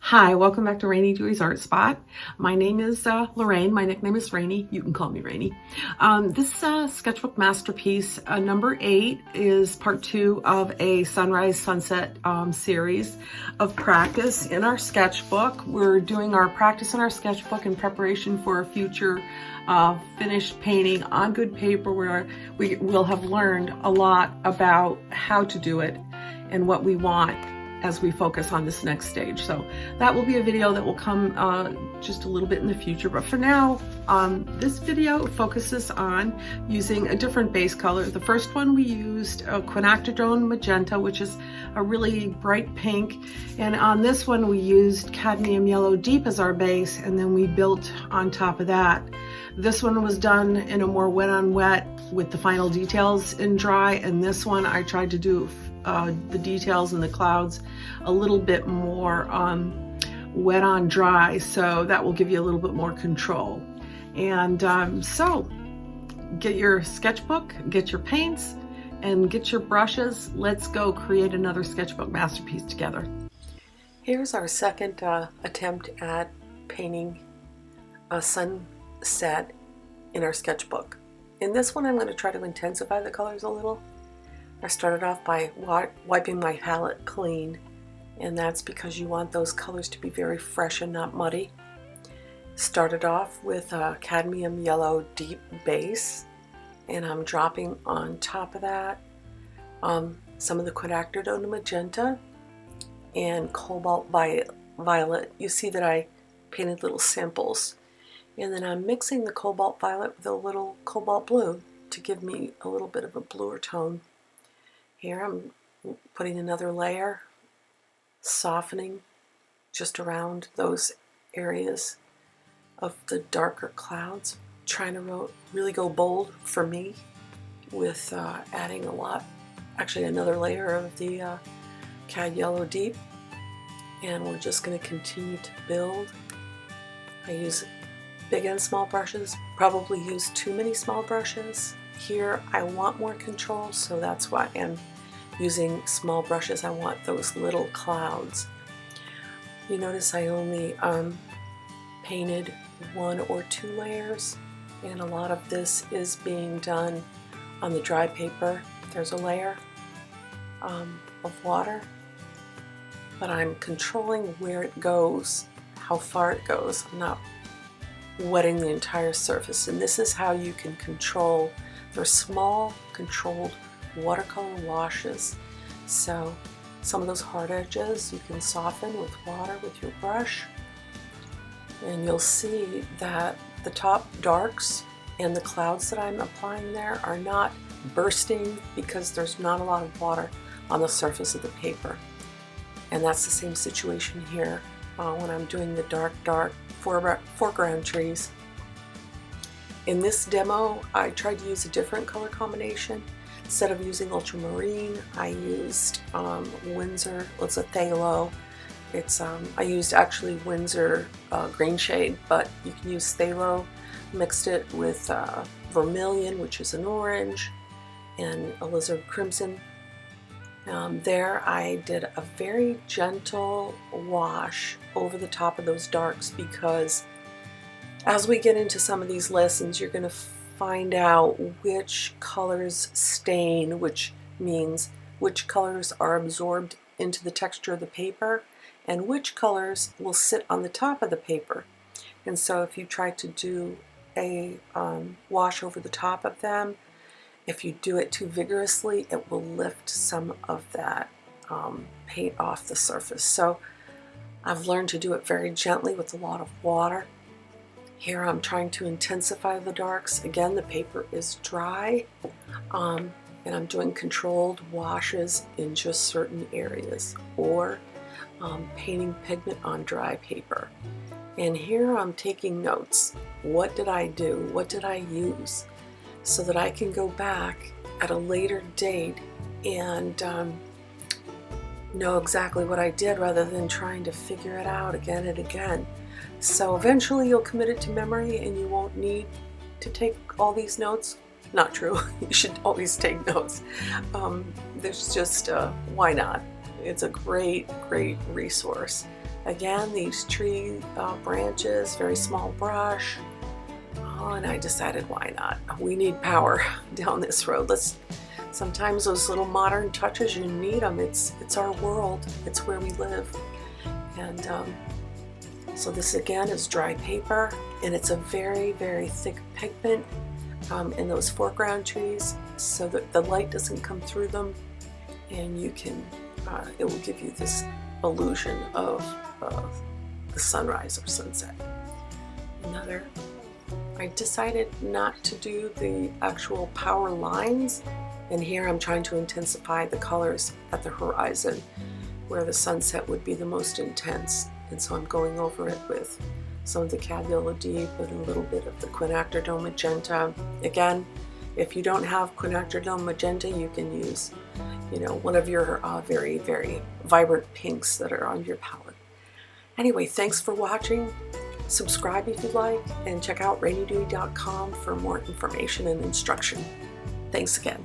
Hi, welcome back to Rainy Dewey's Art Spot. My name is Lorraine. My nickname is Rainy. You can call me Rainy. This sketchbook masterpiece, number 8, is part 2 of a sunrise sunset series of practice in our sketchbook. We're doing our practice in our sketchbook in preparation for a future finished painting on good paper where we will have learned a lot about how to do it and what we want as we focus on this next stage. So that will be a video that will come just a little bit in the future. But for now, this video focuses on using a different base color. The first one we used a quinacridone magenta, which is a really bright pink. And on this one, we used cadmium yellow deep as our base, and then we built on top of that. This one was done in a more wet on wet with the final details in dry. And this one I tried to do the details and the clouds a little bit more wet on dry, so that will give you a little bit more control. And so get your sketchbook, get your paints, and get your brushes. Let's go create another sketchbook masterpiece together. Here's our second attempt at painting a sunset in our sketchbook. In this one, I'm going to try to intensify the colors a little. I started off by wiping my palette clean, and that's because you want those colors to be very fresh and not muddy. Started off with a cadmium yellow deep base, and I'm dropping on top of that some of the quinacridone magenta and cobalt violet. You see that I painted little samples, and then I'm mixing the cobalt violet with a little cobalt blue to give me a little bit of a bluer tone. Here I'm putting another layer, softening just around those areas of the darker clouds, trying to really go bold for me with adding another layer of the cad yellow deep, and we're just going to continue to build. I use big and small brushes, probably use too many small brushes. Here I want more control, so that's why I'm using small brushes. I want those little clouds. You notice I only painted 1 or 2 layers, and a lot of this is being done on the dry paper. There's a layer of water, but I'm controlling where it goes, how far it goes. I'm not wetting the entire surface, and this is how you can control. They're small, controlled watercolor washes. So some of those hard edges you can soften with water with your brush, and you'll see that the top darks and the clouds that I'm applying there are not bursting because there's not a lot of water on the surface of the paper. And that's the same situation here when I'm doing the dark foreground trees. In this demo, I tried to use a different color combination. Instead of using ultramarine, I used Winsor. Well, it's a phthalo. I used actually Winsor green shade, but you can use phthalo. Mixed it with vermilion, which is an orange, and alizarin crimson. There I did a very gentle wash over the top of those darks, because as we get into some of these lessons, you're going to find out which colors stain, which means which colors are absorbed into the texture of the paper, and which colors will sit on the top of the paper. And so if you try to do a wash over the top of them, if you do it too vigorously, it will lift some of that paint off the surface. So I've learned to do it very gently with a lot of water. Here I'm trying to intensify the darks. Again, the paper is dry, and I'm doing controlled washes in just certain areas, or painting pigment on dry paper. And here I'm taking notes. What did I do? What did I use? So that I can go back at a later date and know exactly what I did, rather than trying to figure it out again and again. So eventually you'll commit it to memory and you won't need to take all these notes. Not true. You should always take notes. There's just, why not? It's a great resource Again, these tree branches, very small brush. Oh, and I decided, why not? We need power down this road. Sometimes those little modern touches, you need them. It's our world. It's where we live. And so this again is dry paper, and it's a very, very thick pigment in those foreground trees so that the light doesn't come through them, and you can, it will give you this illusion of the sunrise or sunset. I decided not to do the actual power lines, and here I'm trying to intensify the colors at the horizon where the sunset would be the most intense, and so I'm going over it with some of the Cabula Deep and a little bit of the quinacridone magenta. Again, if you don't have quinacridone magenta, you can use, you know, one of your very, very vibrant pinks that are on your palette. Anyway, thanks for watching. Subscribe if you like, and check out rainydewy.com for more information and instruction. Thanks again.